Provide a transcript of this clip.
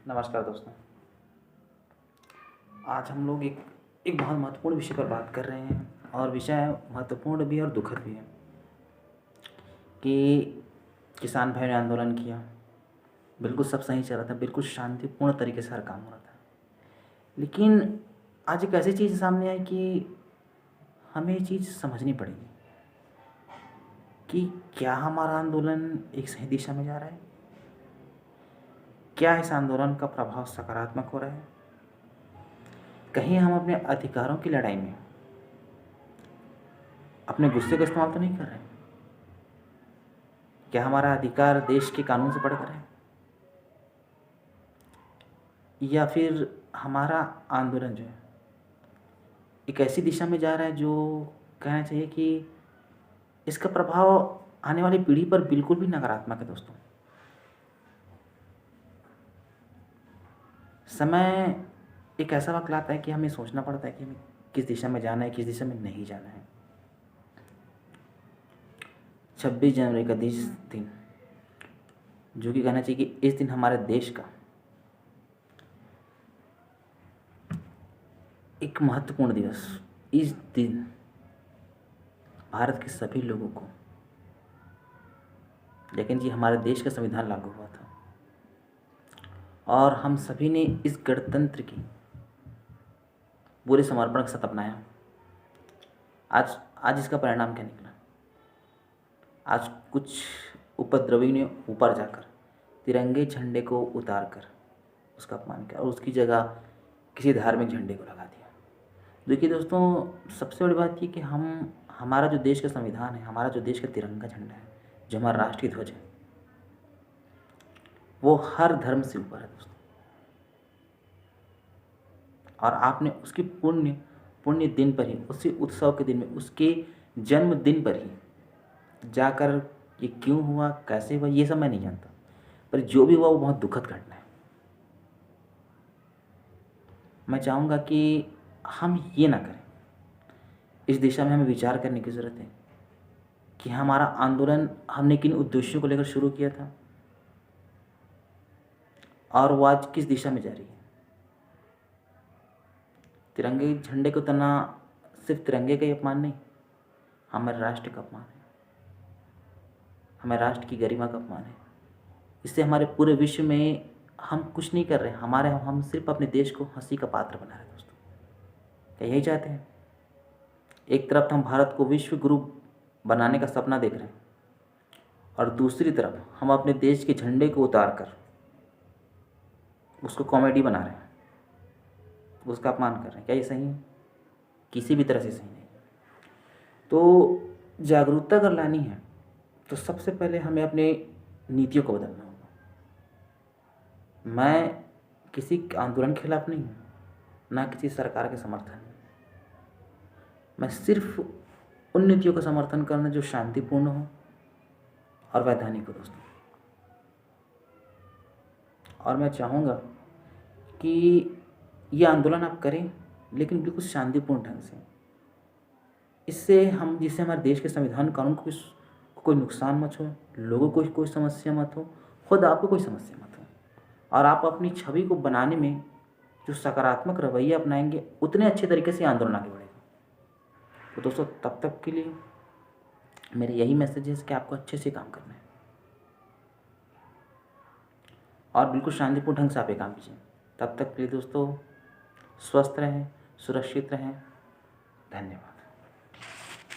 नमस्कार दोस्तों। आज हम लोग एक एक बहुत महत्वपूर्ण विषय पर बात कर रहे हैं और विषय महत्वपूर्ण भी है और दुखद भी है कि किसान भाई ने आंदोलन किया। बिल्कुल सब सही चल रहा था, बिल्कुल शांतिपूर्ण तरीके से हर काम हो रहा था। लेकिन आज एक ऐसी चीज़ सामने आई कि हमें ये चीज़ समझनी पड़ेगी कि क्या हमारा आंदोलन एक सही दिशा में जा रहा है, क्या इस आंदोलन का प्रभाव सकारात्मक हो रहा है, कहीं हम अपने अधिकारों की लड़ाई में अपने गुस्से का इस्तेमाल तो नहीं कर रहे हैं। क्या हमारा अधिकार देश के कानून से बढ़कर है, या फिर हमारा आंदोलन जो है एक ऐसी दिशा में जा रहा है जो कहना चाहिए कि इसका प्रभाव आने वाली पीढ़ी पर बिल्कुल भी नकारात्मक है। दोस्तों, समय एक ऐसा वक्त लाता है कि हमें सोचना पड़ता है कि हमें किस दिशा में जाना है, किस दिशा में नहीं जाना है। 26 जनवरी का दिन, जो कि कहना चाहिए कि इस दिन हमारे देश का एक महत्वपूर्ण दिवस। इस दिन भारत के सभी लोगों को, लेकिन जी हमारे देश का संविधान लागू हुआ था और हम सभी ने इस गणतंत्र की पूरे समर्पण के साथ अपनाया। आज इसका परिणाम क्या निकला? आज कुछ उपद्रवी ने ऊपर जाकर तिरंगे झंडे को उतार कर उसका अपमान किया और उसकी जगह किसी धार्मिक झंडे को लगा दिया। देखिए दोस्तों, सबसे बड़ी बात ये कि हमारा जो देश का संविधान है, हमारा जो देश का तिरंगा झंडा है, जो हमारा राष्ट्रीय ध्वज है, वो हर धर्म से ऊपर है दोस्तों। और आपने उसकी पुण्य दिन पर ही, उसी उत्सव के दिन में, उसके जन्मदिन पर ही जाकर ये क्यों हुआ, कैसे हुआ, ये सब मैं नहीं जानता, पर जो भी हुआ वो बहुत दुखद घटना है। मैं चाहूँगा कि हम ये ना करें। इस दिशा में हमें विचार करने की ज़रूरत है कि हमारा आंदोलन हमने किन उद्देश्यों को लेकर शुरू किया था और वो आज किस दिशा में जा रही है। तिरंगे झंडे को तना सिर्फ तिरंगे का ही अपमान नहीं, हमारे राष्ट्र का अपमान है, हमारे राष्ट्र की गरिमा का अपमान है। इससे हमारे पूरे विश्व में हम कुछ नहीं कर रहे, हम सिर्फ अपने देश को हंसी का पात्र बना रहे हैं। दोस्तों, क्या यही चाहते हैं? एक तरफ हम भारत को विश्व गुरु बनाने का सपना देख रहे हैं और दूसरी तरफ हम अपने देश के झंडे को उतार कर उसको कॉमेडी बना रहे हैं, उसका अपमान कर रहे हैं। क्या ये सही है? किसी भी तरह से सही नहीं। तो जागरूकता अगर लानी है तो सबसे पहले हमें अपने नीतियों को बदलना होगा। मैं किसी आंदोलन के खिलाफ नहीं हूँ, ना किसी सरकार के समर्थन में। मैं सिर्फ उन नीतियों का समर्थन करना जो शांतिपूर्ण हो और वैधानिक हो दोस्तों। और मैं चाहूँगा कि ये आंदोलन आप करें, लेकिन बिल्कुल शांतिपूर्ण ढंग से। जिससे हमारे देश के संविधान कानून को कोई नुकसान मत हो, लोगों को कोई समस्या मत हो, खुद आपको कोई समस्या मत हो, और आप अपनी छवि को बनाने में जो सकारात्मक रवैया अपनाएंगे, उतने अच्छे तरीके से आंदोलन आगे बढ़ेगा। तो दोस्तों, तब तक के लिए मेरे यही मैसेज है कि आपको अच्छे से काम करना है और बिल्कुल शांतिपूर्ण ढंग से आप ये काम कीजिए। तब तक के लिए दोस्तों, स्वस्थ रहें, सुरक्षित रहें। धन्यवाद।